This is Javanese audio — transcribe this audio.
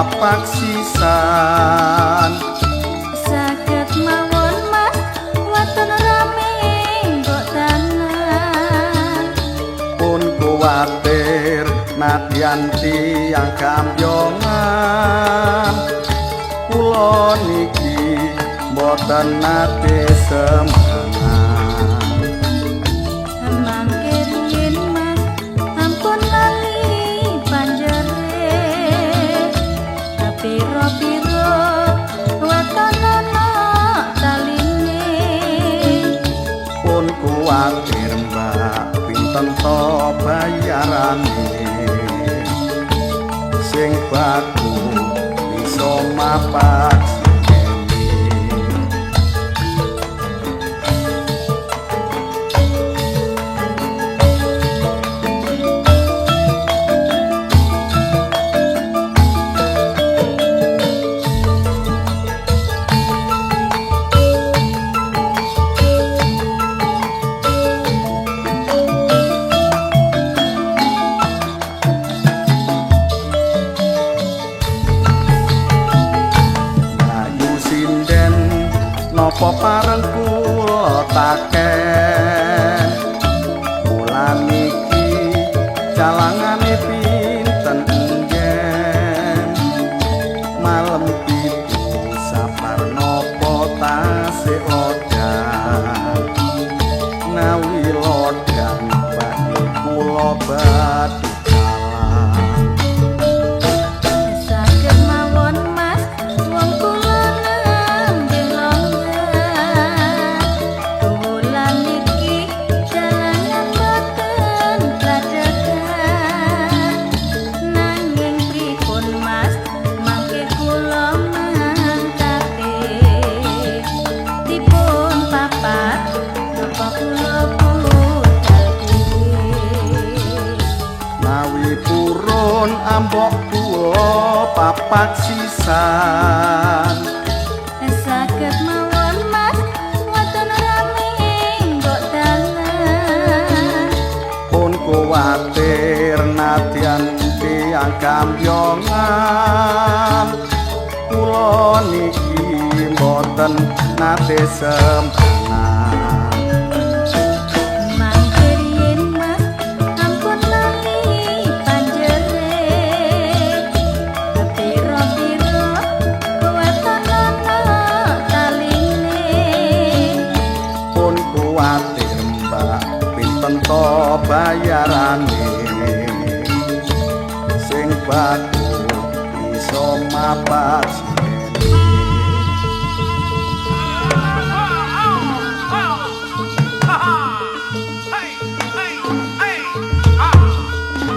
papak sisan saged mawon mas waton rame kok dalan pun kuwatir nadyan tiyang kambyongan kula niki boten nate semangan mangke riyin mas ampun lali panjere piro-piro waton ana taline pun kuwatir mbak pinten to bayarane sing bagus bisa mapak napa pareng kula taken wulan iki calangane pinten ngen malem pitu sapar napa tasih odan nawi lodan badhe kula badhe purun ambok kula papak sisan saged mawon mas waton rame kok dalan pun kuwatir nadyan tiyang kambyongan kula niki mboten nate sembarangan kuwatir mbak pinten to bayarane sing bagus bisa mapak